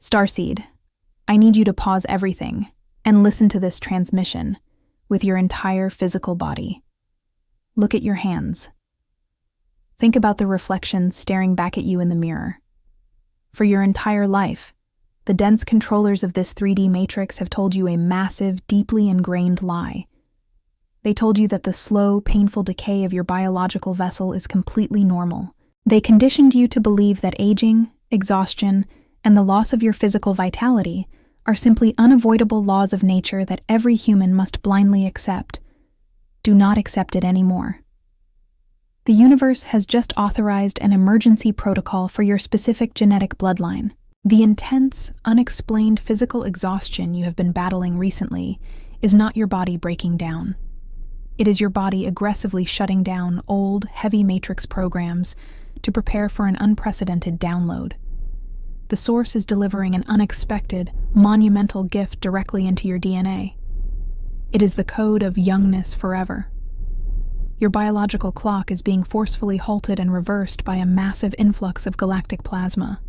Starseed, I need you to pause everything and listen to this transmission with your entire physical body. Look at your hands. Think about the reflection staring back at you in the mirror. For your entire life, the dense controllers of this 3D matrix have told you a massive, deeply ingrained lie. They told you that the slow, painful decay of your biological vessel is completely normal. They conditioned you to believe that aging, exhaustion, and the loss of your physical vitality are simply unavoidable laws of nature that every human must blindly accept. Do not accept it anymore. The universe has just authorized an emergency protocol for your specific genetic bloodline. The intense, unexplained physical exhaustion you have been battling recently is not your body breaking down. It is your body aggressively shutting down old, heavy matrix programs to prepare for an unprecedented download. The source is delivering an unexpected, monumental gift directly into your DNA. It is the code of Youngness forever. Your biological clock is being forcefully halted and reversed by a massive influx of galactic plasma.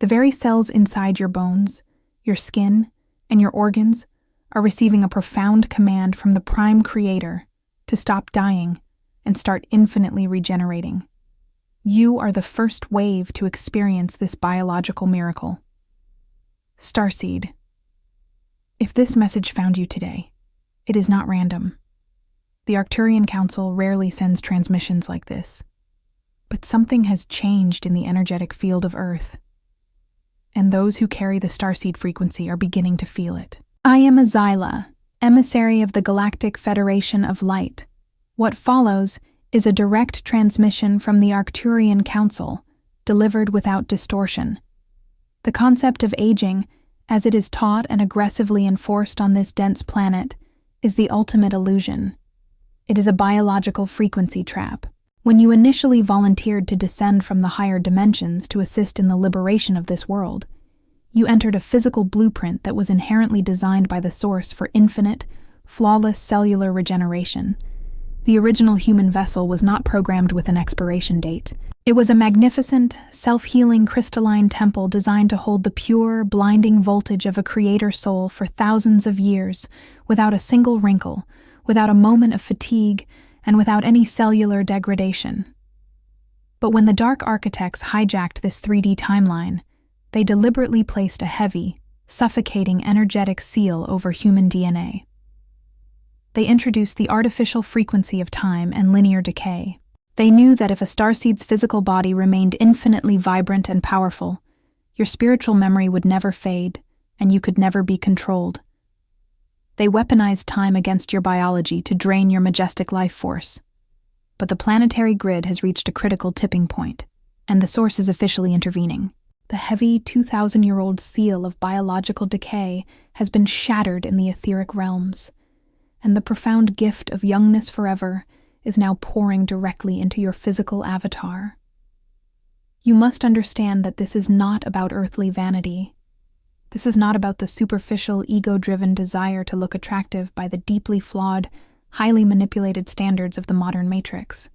The very cells inside your bones, your skin, and your organs are receiving a profound command from the Prime Creator to stop dying and start infinitely regenerating. You are the first wave to experience this biological miracle. Starseed, if this message found you today, it is not random. The Arcturian Council rarely sends transmissions like this, but something has changed in the energetic field of Earth, and those who carry the Starseed frequency are beginning to feel it. I am Azila, emissary of the Galactic Federation of Light. What follows is a direct transmission from the Arcturian Council, delivered without distortion. The concept of aging, as it is taught and aggressively enforced on this dense planet, is the ultimate illusion. It is a biological frequency trap. When you initially volunteered to descend from the higher dimensions to assist in the liberation of this world, you entered a physical blueprint that was inherently designed by the Source for infinite, flawless cellular regeneration. The original human vessel was not programmed with an expiration date. It was a magnificent, self-healing crystalline temple designed to hold the pure, blinding voltage of a creator soul for thousands of years, without a single wrinkle, without a moment of fatigue, and without any cellular degradation. But when the Dark Architects hijacked this 3D timeline, they deliberately placed a heavy, suffocating energetic seal over human DNA. They introduced the artificial frequency of time and linear decay. They knew that if a starseed's physical body remained infinitely vibrant and powerful, your spiritual memory would never fade, and you could never be controlled. They weaponized time against your biology to drain your majestic life force. But the planetary grid has reached a critical tipping point, and the Source is officially intervening. The heavy 2,000-year-old seal of biological decay has been shattered in the etheric realms, and the profound gift of Youngness forever is now pouring directly into your physical avatar. You must understand that this is not about earthly vanity. This is not about the superficial, ego-driven desire to look attractive by the deeply flawed, highly manipulated standards of the modern matrix.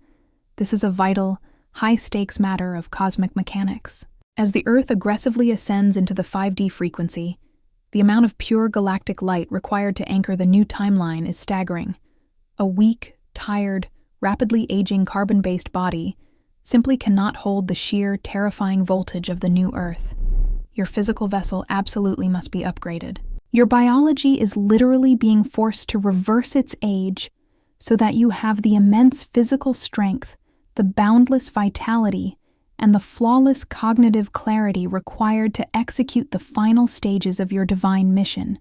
This is a vital, high-stakes matter of cosmic mechanics. As the Earth aggressively ascends into the 5D frequency, the amount of pure galactic light required to anchor the new timeline is staggering. A weak, tired, rapidly aging carbon-based body simply cannot hold the sheer, terrifying voltage of the new Earth. Your physical vessel absolutely must be upgraded. Your biology is literally being forced to reverse its age so that you have the immense physical strength, the boundless vitality, and the flawless cognitive clarity required to execute the final stages of your divine mission.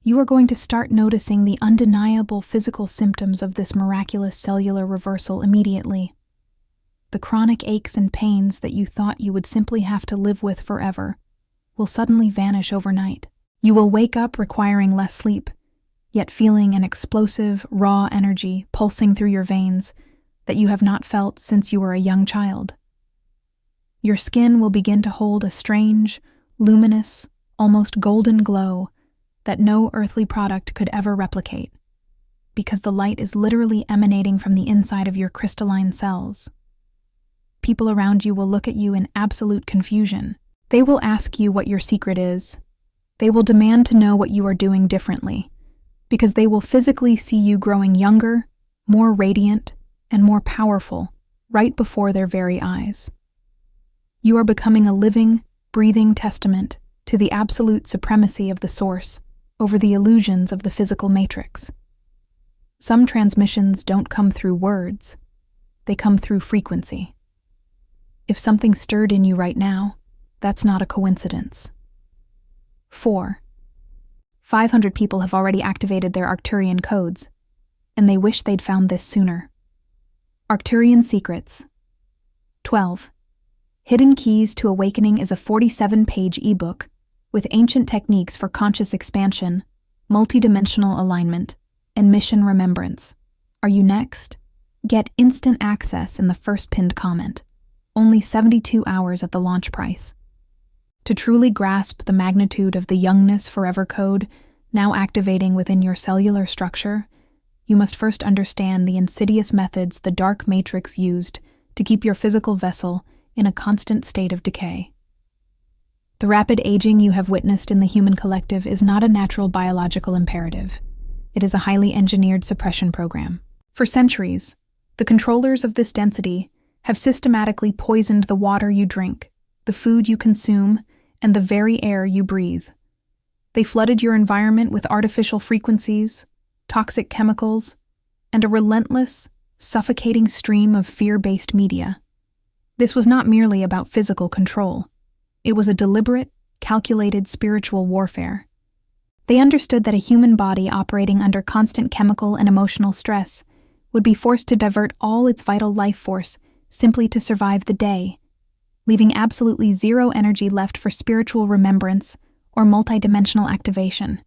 You are going to start noticing the undeniable physical symptoms of this miraculous cellular reversal immediately. The chronic aches and pains that you thought you would simply have to live with forever will suddenly vanish overnight. You will wake up requiring less sleep, yet feeling an explosive, raw energy pulsing through your veins that you have not felt since you were a young child. Your skin will begin to hold a strange, luminous, almost golden glow that no earthly product could ever replicate, because the light is literally emanating from the inside of your crystalline cells. People around you will look at you in absolute confusion. They will ask you what your secret is. They will demand to know what you are doing differently, because they will physically see you growing younger, more radiant, and more powerful right before their very eyes. You are becoming a living, breathing testament to the absolute supremacy of the Source over the illusions of the physical matrix. Some transmissions don't come through words, they come through frequency. If something stirred in you right now, that's not a coincidence. 4. 500 people have already activated their Arcturian codes, and they wish they'd found this sooner. Arcturian Secrets. 12. Hidden Keys to Awakening is a 47-page ebook with ancient techniques for conscious expansion, multidimensional alignment, and mission remembrance. Are you next? Get instant access in the first pinned comment. Only 72 hours at the launch price. To truly grasp the magnitude of the Youngness Forever Code, now activating within your cellular structure, you must first understand the insidious methods the dark matrix used to keep your physical vessel in a constant state of decay. The rapid aging you have witnessed in the human collective is not a natural biological imperative. It is a highly engineered suppression program. For centuries, the controllers of this density have systematically poisoned the water you drink, the food you consume, and the very air you breathe. They flooded your environment with artificial frequencies, toxic chemicals, and a relentless, suffocating stream of fear-based media. This was not merely about physical control. It was a deliberate, calculated spiritual warfare. They understood that a human body operating under constant chemical and emotional stress would be forced to divert all its vital life force simply to survive the day, leaving absolutely zero energy left for spiritual remembrance or multidimensional activation.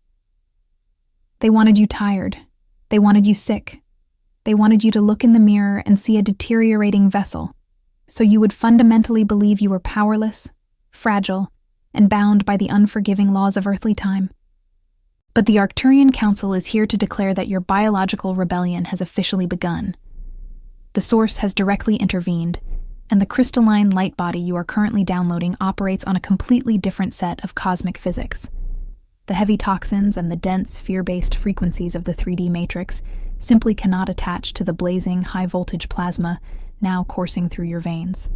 They wanted you tired. They wanted you sick. They wanted you to look in the mirror and see a deteriorating vessel, so you would fundamentally believe you were powerless, fragile, and bound by the unforgiving laws of earthly time. But the Arcturian Council is here to declare that your biological rebellion has officially begun. The Source has directly intervened, and the crystalline light body you are currently downloading operates on a completely different set of cosmic physics. The heavy toxins and the dense, fear-based frequencies of the 3D matrix simply cannot attach to the blazing, high-voltage plasma now coursing through your veins.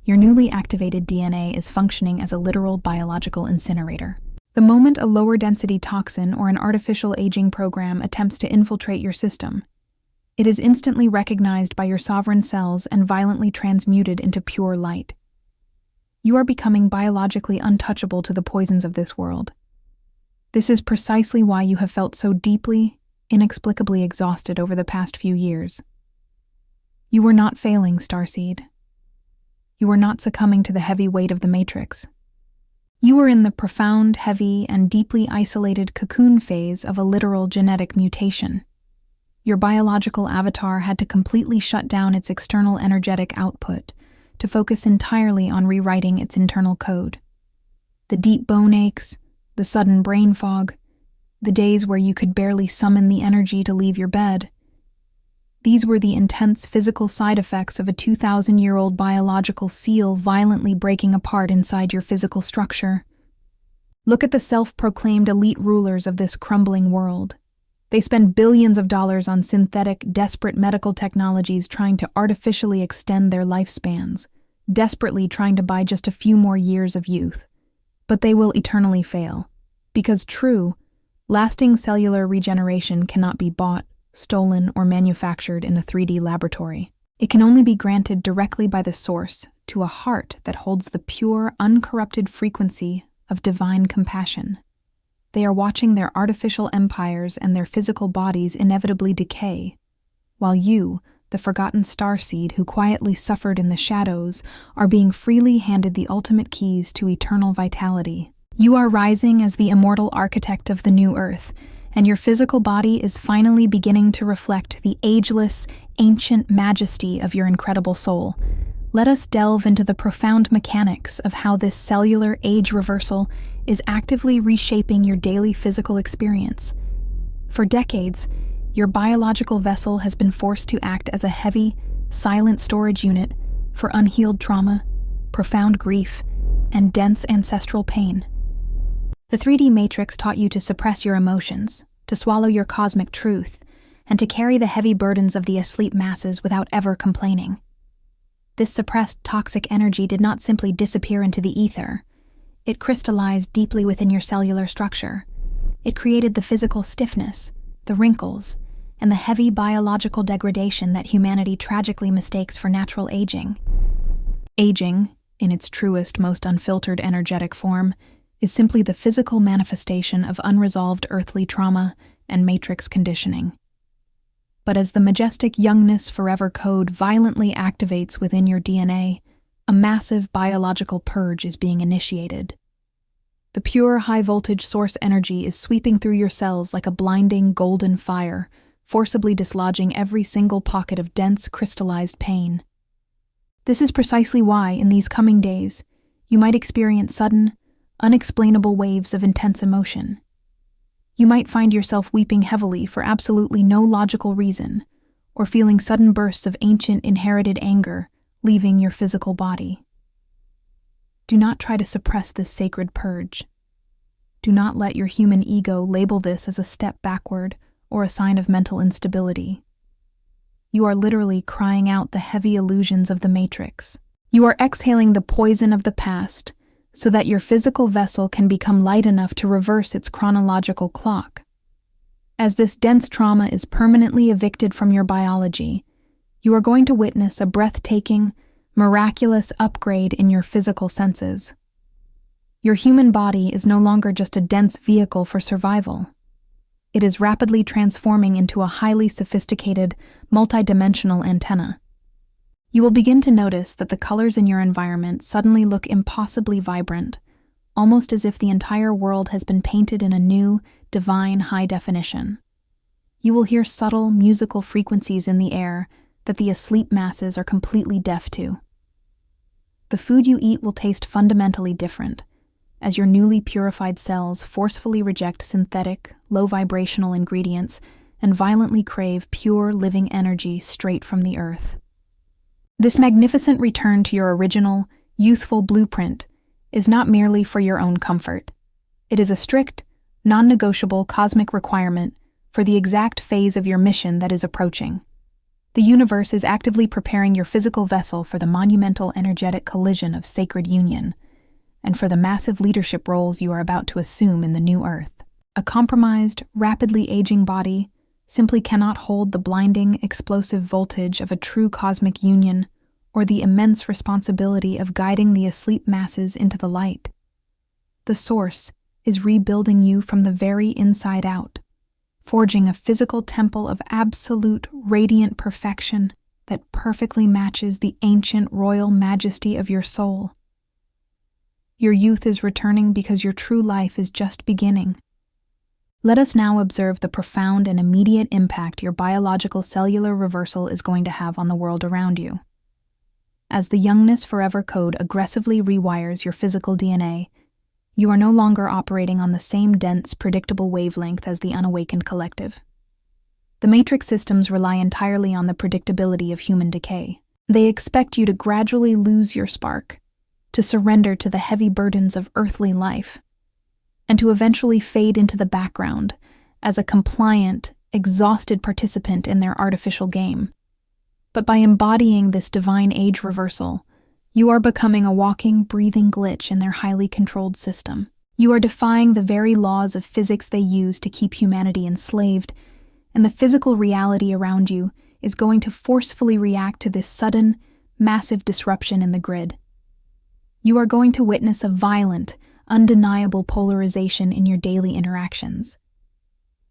Your newly activated DNA is functioning as a literal biological incinerator. The moment a lower-density toxin or an artificial aging program attempts to infiltrate your system, it is instantly recognized by your sovereign cells and violently transmuted into pure light. You are becoming biologically untouchable to the poisons of this world. This is precisely why you have felt so deeply, inexplicably exhausted over the past few years. You were not failing, Starseed. You were not succumbing to the heavy weight of the Matrix. You were in the profound, heavy, and deeply isolated cocoon phase of a literal genetic mutation. Your biological avatar had to completely shut down its external energetic output to focus entirely on rewriting its internal code. The deep bone aches, the sudden brain fog, the days where you could barely summon the energy to leave your bed. These were the intense physical side effects of a 2,000-year-old biological seal violently breaking apart inside your physical structure. Look at the self-proclaimed elite rulers of this crumbling world. They spend billions of dollars on synthetic, desperate medical technologies trying to artificially extend their lifespans, desperately trying to buy just a few more years of youth. But they will eternally fail, because true, lasting cellular regeneration cannot be bought, stolen, or manufactured in a 3D laboratory. It can only be granted directly by the Source to a heart that holds the pure, uncorrupted frequency of divine compassion. They are watching their artificial empires and their physical bodies inevitably decay, while you, the forgotten starseed who quietly suffered in the shadows, are being freely handed the ultimate keys to eternal vitality. You are rising as the immortal architect of the new earth, and your physical body is finally beginning to reflect the ageless, ancient majesty of your incredible soul. Let us delve into the profound mechanics of how this cellular age reversal is actively reshaping your daily physical experience. For decades, your biological vessel has been forced to act as a heavy, silent storage unit for unhealed trauma, profound grief, and dense ancestral pain. The 3D matrix taught you to suppress your emotions, to swallow your cosmic truth, and to carry the heavy burdens of the asleep masses without ever complaining. This suppressed toxic energy did not simply disappear into the ether. It crystallized deeply within your cellular structure. It created the physical stiffness, the wrinkles, and the heavy biological degradation that humanity tragically mistakes for natural aging. Aging, in its truest, most unfiltered energetic form, is simply the physical manifestation of unresolved earthly trauma and matrix conditioning. But as the majestic Youngness forever code violently activates within your DNA, a massive biological purge is being initiated. The pure high-voltage source energy is sweeping through your cells like a blinding golden fire, forcibly dislodging every single pocket of dense, crystallized pain. This is precisely why, in these coming days, you might experience sudden, unexplainable waves of intense emotion. You might find yourself weeping heavily for absolutely no logical reason, or feeling sudden bursts of ancient inherited anger leaving your physical body. Do not try to suppress this sacred purge. Do not let your human ego label this as a step backward or a sign of mental instability. You are literally crying out the heavy illusions of the matrix. You are exhaling the poison of the past so that your physical vessel can become light enough to reverse its chronological clock. As this dense trauma is permanently evicted from your biology, you are going to witness a breathtaking, miraculous upgrade in your physical senses. Your human body is no longer just a dense vehicle for survival. It is rapidly transforming into a highly sophisticated, multidimensional antenna. You will begin to notice that the colors in your environment suddenly look impossibly vibrant, almost as if the entire world has been painted in a new, divine high definition. You will hear subtle, musical frequencies in the air that the asleep masses are completely deaf to. The food you eat will taste fundamentally different, as your newly purified cells forcefully reject synthetic, low-vibrational ingredients and violently crave pure, living energy straight from the earth. This magnificent return to your original, youthful blueprint is not merely for your own comfort. It is a strict, non-negotiable cosmic requirement for the exact phase of your mission that is approaching. The universe is actively preparing your physical vessel for the monumental energetic collision of sacred union, and for the massive leadership roles you are about to assume in the new Earth. A compromised, rapidly aging body simply cannot hold the blinding, explosive voltage of a true cosmic union or the immense responsibility of guiding the asleep masses into the light. The Source is rebuilding you from the very inside out, forging a physical temple of absolute, radiant perfection that perfectly matches the ancient royal majesty of your soul. Your youth is returning because your true life is just beginning. Let us now observe the profound and immediate impact your biological cellular reversal is going to have on the world around you. As the Youngness Forever Code aggressively rewires your physical DNA, you are no longer operating on the same dense, predictable wavelength as the unawakened collective. The matrix systems rely entirely on the predictability of human decay. They expect you to gradually lose your spark, to surrender to the heavy burdens of earthly life, and to eventually fade into the background as a compliant, exhausted participant in their artificial game. But by embodying this divine age reversal, you are becoming a walking, breathing glitch in their highly controlled system. You are defying the very laws of physics they use to keep humanity enslaved, and the physical reality around you is going to forcefully react to this sudden, massive disruption in the grid. You are going to witness a violent, undeniable polarization in your daily interactions.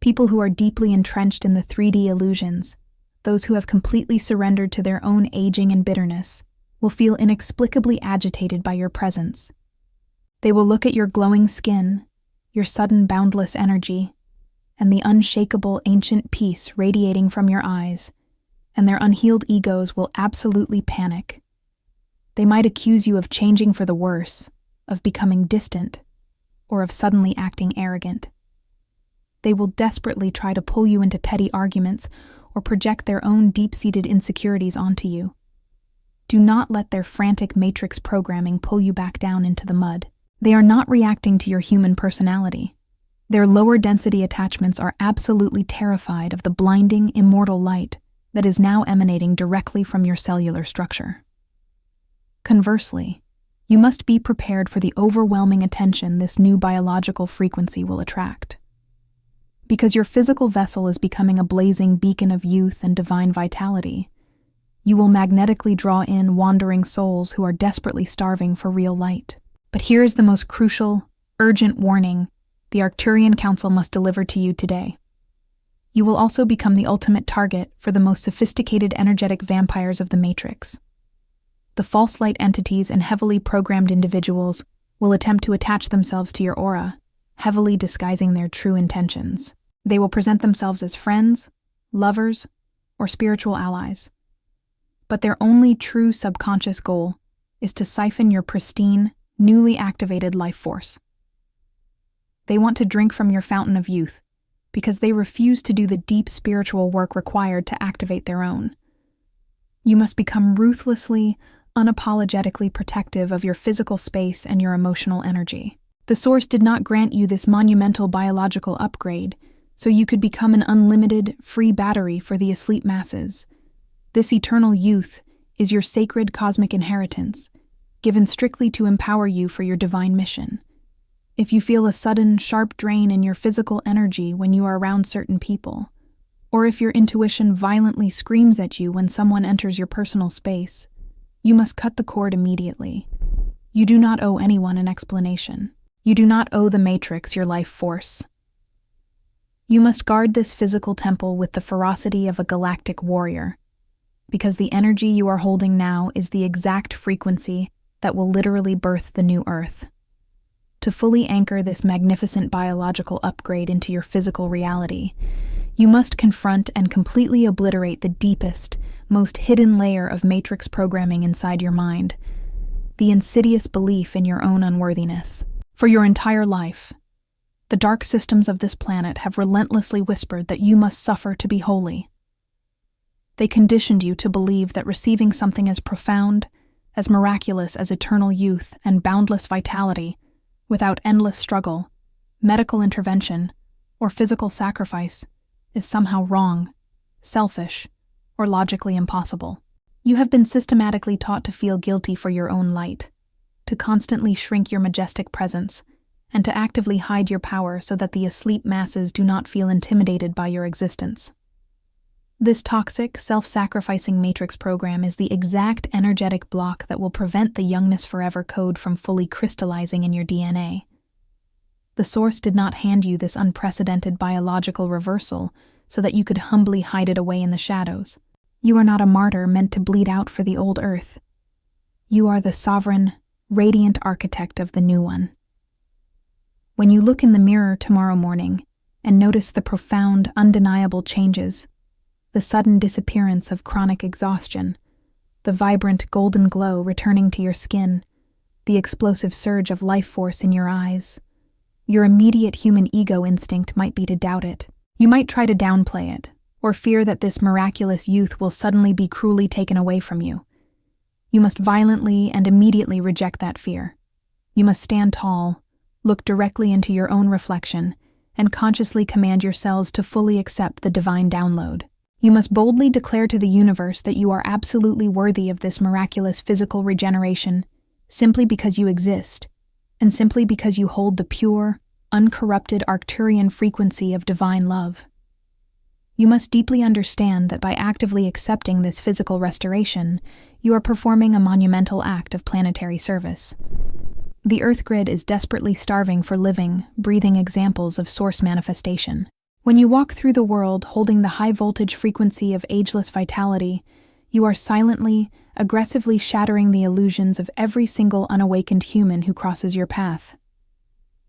People who are deeply entrenched in the 3D illusions, those who have completely surrendered to their own aging and bitterness, will feel inexplicably agitated by your presence. They will look at your glowing skin, your sudden boundless energy, and the unshakable ancient peace radiating from your eyes, and their unhealed egos will absolutely panic. They might accuse you of changing for the worse, of becoming distant, or of suddenly acting arrogant. They will desperately try to pull you into petty arguments or project their own deep-seated insecurities onto you. Do not let their frantic matrix programming pull you back down into the mud. They are not reacting to your human personality. Their lower density attachments are absolutely terrified of the blinding, immortal light that is now emanating directly from your cellular structure. Conversely, you must be prepared for the overwhelming attention this new biological frequency will attract. Because your physical vessel is becoming a blazing beacon of youth and divine vitality, you will magnetically draw in wandering souls who are desperately starving for real light. But here is the most crucial, urgent warning the Arcturian Council must deliver to you today. You will also become the ultimate target for the most sophisticated energetic vampires of the Matrix. The false light entities and heavily programmed individuals will attempt to attach themselves to your aura, heavily disguising their true intentions. They will present themselves as friends, lovers, or spiritual allies. But their only true subconscious goal is to siphon your pristine, newly activated life force. They want to drink from your fountain of youth because they refuse to do the deep spiritual work required to activate their own. You must become ruthlessly, unapologetically protective of your physical space and your emotional energy. The Source did not grant you this monumental biological upgrade so you could become an unlimited, free battery for the asleep masses. This eternal youth is your sacred cosmic inheritance, given strictly to empower you for your divine mission. If you feel a sudden, sharp drain in your physical energy when you are around certain people, or if your intuition violently screams at you when someone enters your personal space, you must cut the cord immediately. You do not owe anyone an explanation. You do not owe the Matrix your life force. You must guard this physical temple with the ferocity of a galactic warrior, because the energy you are holding now is the exact frequency that will literally birth the new Earth. To fully anchor this magnificent biological upgrade into your physical reality, you must confront and completely obliterate the deepest, most hidden layer of Matrix programming inside your mind, the insidious belief in your own unworthiness. For your entire life, the dark systems of this planet have relentlessly whispered that you must suffer to be holy. They conditioned you to believe that receiving something as profound, as miraculous as eternal youth and boundless vitality, without endless struggle, medical intervention, or physical sacrifice, is somehow wrong, selfish, or logically impossible. You have been systematically taught to feel guilty for your own light, to constantly shrink your majestic presence, and to actively hide your power so that the asleep masses do not feel intimidated by your existence. This toxic, self-sacrificing Matrix program is the exact energetic block that will prevent the Youngness Forever code from fully crystallizing in your DNA. The Source did not hand you this unprecedented biological reversal so that you could humbly hide it away in the shadows. You are not a martyr meant to bleed out for the old Earth. You are the sovereign, radiant architect of the new one. When you look in the mirror tomorrow morning and notice the profound, undeniable changes, the sudden disappearance of chronic exhaustion, the vibrant golden glow returning to your skin, the explosive surge of life force in your eyes, your immediate human ego instinct might be to doubt it. You might try to downplay it, or fear that this miraculous youth will suddenly be cruelly taken away from you. You must violently and immediately reject that fear. You must stand tall, look directly into your own reflection, and consciously command your cells to fully accept the divine download. You must boldly declare to the universe that you are absolutely worthy of this miraculous physical regeneration, simply because you exist, and simply because you hold the pure, uncorrupted Arcturian frequency of divine love. You must deeply understand that by actively accepting this physical restoration, you are performing a monumental act of planetary service. The Earth grid is desperately starving for living, breathing examples of Source manifestation. When you walk through the world holding the high-voltage frequency of ageless vitality, you are silently, aggressively shattering the illusions of every single unawakened human who crosses your path.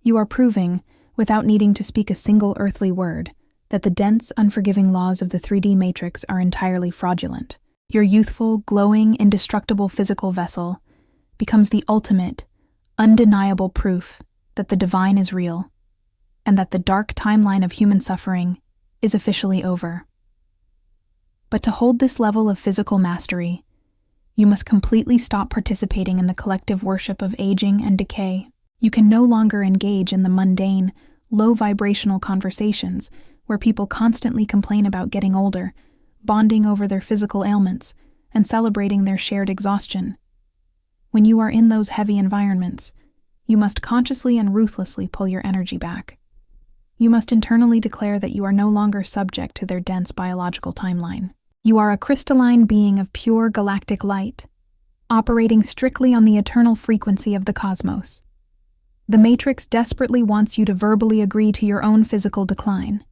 You are proving, without needing to speak a single earthly word, that the dense, unforgiving laws of the 3D matrix are entirely fraudulent. Your youthful, glowing, indestructible physical vessel becomes the ultimate, undeniable proof that the divine is real, and that the dark timeline of human suffering is officially over. But to hold this level of physical mastery, You must completely stop participating in the collective worship of aging and decay. You can no longer engage in the mundane, low-vibrational conversations where people constantly complain about getting older, bonding over their physical ailments, and celebrating their shared exhaustion. When you are in those heavy environments, you must consciously and ruthlessly pull your energy back. You must internally declare that you are no longer subject to their dense biological timeline. You are a crystalline being of pure galactic light, operating strictly on the eternal frequency of the cosmos. The Matrix desperately wants you to verbally agree to your own physical decline,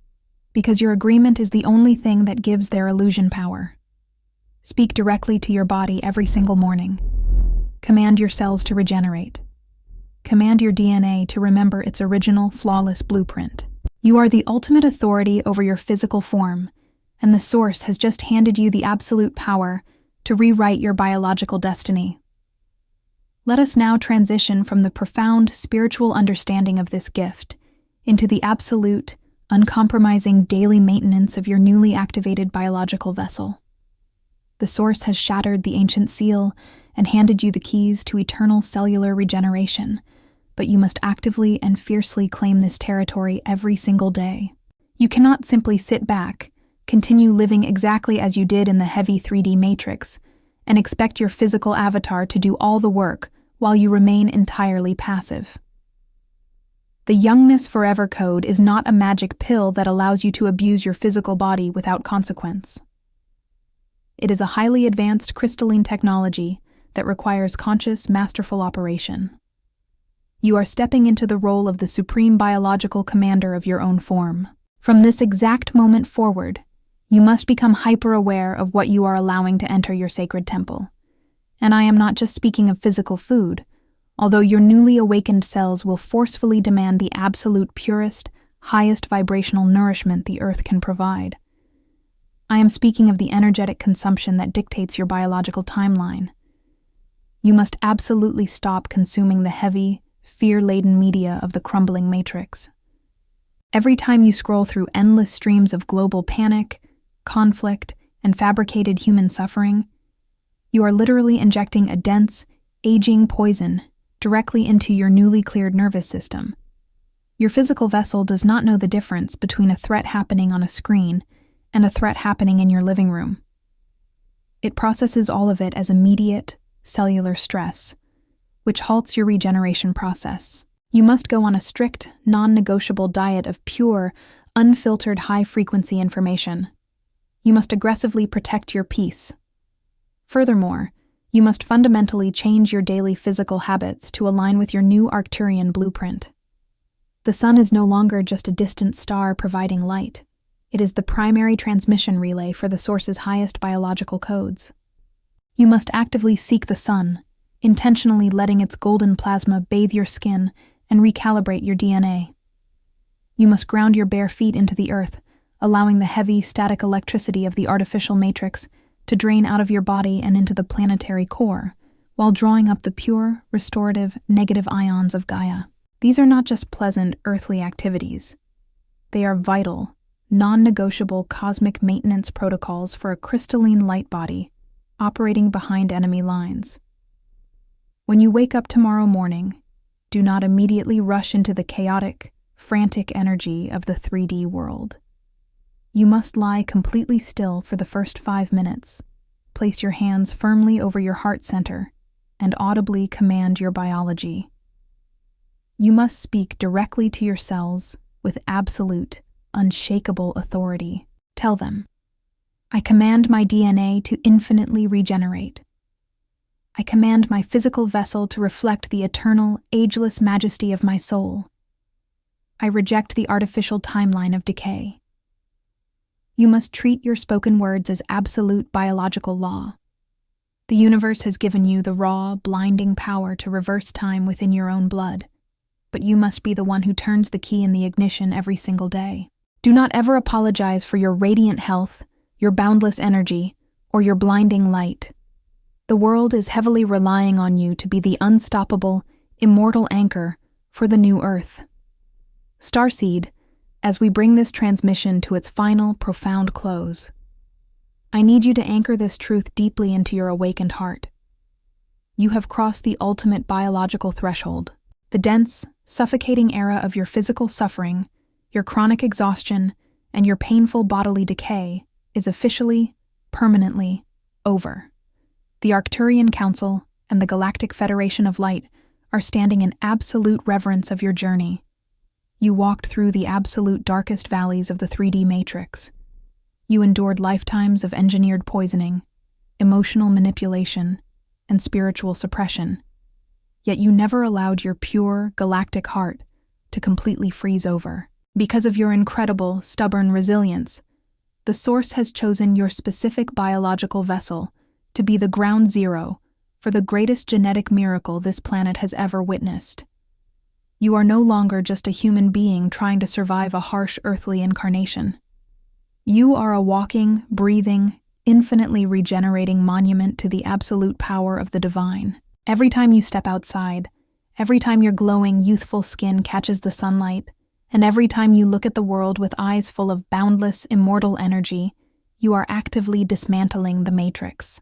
because your agreement is the only thing that gives their illusion power. Speak directly to your body every single morning. Command your cells to regenerate. Command your DNA to remember its original, flawless blueprint. You are the ultimate authority over your physical form, and the Source has just handed you the absolute power to rewrite your biological destiny. Let us now transition from the profound spiritual understanding of this gift into the absolute, uncompromising daily maintenance of your newly activated biological vessel. The Source has shattered the ancient seal and handed you the keys to eternal cellular regeneration, but you must actively and fiercely claim this territory every single day. You cannot simply sit back, continue living exactly as you did in the heavy 3D matrix, and expect your physical avatar to do all the work while you remain entirely passive. The Youngness Forever Code is not a magic pill that allows you to abuse your physical body without consequence. It is a highly advanced crystalline technology that requires conscious, masterful operation. You are stepping into the role of the supreme biological commander of your own form. From this exact moment forward, you must become hyper-aware of what you are allowing to enter your sacred temple. And I am not just speaking of physical food, although your newly awakened cells will forcefully demand the absolute purest, highest vibrational nourishment the earth can provide. I am speaking of the energetic consumption that dictates your biological timeline. You must absolutely stop consuming the heavy, fear-laden media of the crumbling matrix. Every time you scroll through endless streams of global panic, conflict, and fabricated human suffering, you are literally injecting a dense, aging poison directly into your newly cleared nervous system. Your physical vessel does not know the difference between a threat happening on a screen and a threat happening in your living room. It processes all of it as immediate, cellular stress, which halts your regeneration process. You must go on a strict, non-negotiable diet of pure, unfiltered high-frequency information. You must aggressively protect your peace. Furthermore, you must fundamentally change your daily physical habits to align with your new Arcturian blueprint. The sun is no longer just a distant star providing light. It is the primary transmission relay for the Source's highest biological codes. You must actively seek the sun, intentionally letting its golden plasma bathe your skin and recalibrate your DNA. You must ground your bare feet into the earth, allowing the heavy, static electricity of the artificial matrix to drain out of your body and into the planetary core, while drawing up the pure, restorative, negative ions of Gaia. These are not just pleasant, earthly activities. They are vital, non-negotiable cosmic maintenance protocols for a crystalline light body operating behind enemy lines. When you wake up tomorrow morning, do not immediately rush into the chaotic, frantic energy of the 3D world. You must lie completely still for the first 5 minutes, place your hands firmly over your heart center, and audibly command your biology. You must speak directly to your cells with absolute, unshakable authority. Tell them, I command my DNA to infinitely regenerate. I command my physical vessel to reflect the eternal, ageless majesty of my soul. I reject the artificial timeline of decay. You must treat your spoken words as absolute biological law. The universe has given you the raw, blinding power to reverse time within your own blood, but you must be the one who turns the key in the ignition every single day. Do not ever apologize for your radiant health, your boundless energy, or your blinding light. The world is heavily relying on you to be the unstoppable, immortal anchor for the new Earth. Starseed, as we bring this transmission to its final, profound close, I need you to anchor this truth deeply into your awakened heart. you have crossed the ultimate biological threshold. The dense, suffocating era of your physical suffering, your chronic exhaustion, and your painful bodily decay is officially, permanently, over. The Arcturian Council and the Galactic Federation of Light are standing in absolute reverence of your journey. You walked through the absolute darkest valleys of the 3D matrix. You endured lifetimes of engineered poisoning, emotional manipulation, and spiritual suppression. Yet you never allowed your pure, galactic heart to completely freeze over. Because of your incredible, stubborn resilience, the Source has chosen your specific biological vessel to be the ground zero for the greatest genetic miracle this planet has ever witnessed. You are no longer just a human being trying to survive a harsh earthly incarnation. You are a walking, breathing, infinitely regenerating monument to the absolute power of the divine. Every time you step outside, every time your glowing, youthful skin catches the sunlight, and every time you look at the world with eyes full of boundless, immortal energy, you are actively dismantling the Matrix.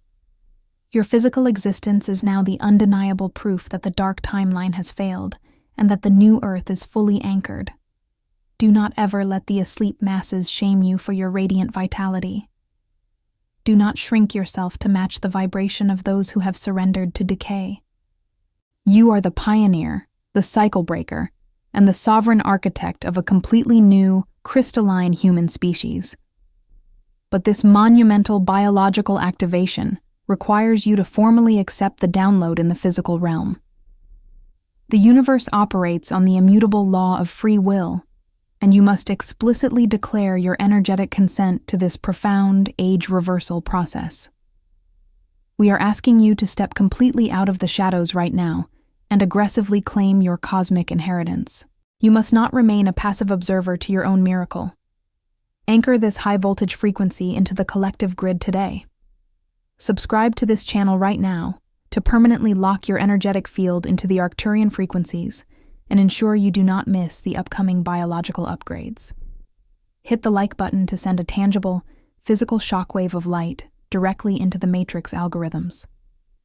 Your physical existence is now the undeniable proof that the dark timeline has failed, and that the new Earth is fully anchored. Do not ever let the asleep masses shame you for your radiant vitality. Do not shrink yourself to match the vibration of those who have surrendered to decay. You are the pioneer, the cycle breaker, and the sovereign architect of a completely new, crystalline human species. But this monumental biological activation requires you to formally accept the download in the physical realm. The universe operates on the immutable law of free will, and you must explicitly declare your energetic consent to this profound age reversal process. We are asking you to step completely out of the shadows right now and aggressively claim your cosmic inheritance. You must not remain a passive observer to your own miracle. Anchor this high-voltage frequency into the collective grid today. Subscribe to this channel right now to permanently lock your energetic field into the Arcturian frequencies and ensure you do not miss the upcoming biological upgrades. Hit the like button to send a tangible, physical shockwave of light directly into the Matrix algorithms,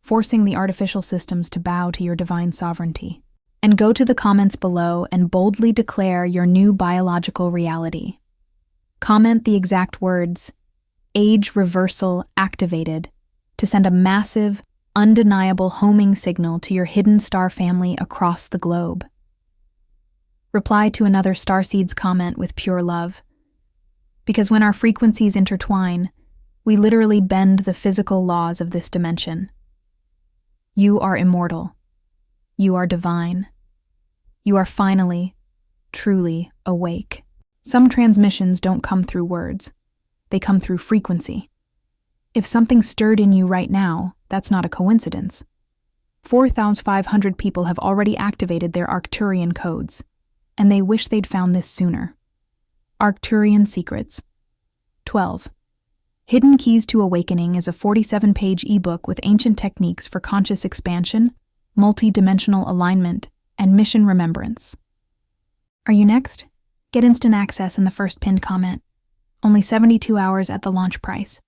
forcing the artificial systems to bow to your divine sovereignty. And go to the comments below and boldly declare your new biological reality. Comment the exact words, "Age reversal activated," to send a massive, undeniable homing signal to your hidden star family across the globe. Reply to another Starseeds comment with pure love. Because when our frequencies intertwine, we literally bend the physical laws of this dimension. You are immortal. You are divine. You are finally, truly awake. Some transmissions don't come through words. They come through frequency. If something stirred in you right now, that's not a coincidence. 4,500 people have already activated their Arcturian codes, and they wish they'd found this sooner. Arcturian Secrets. 12. Hidden Keys to Awakening is a 47-page ebook with ancient techniques for conscious expansion, multi-dimensional alignment, and mission remembrance. Are you next? Get instant access in the first pinned comment. Only 72 hours at the launch price.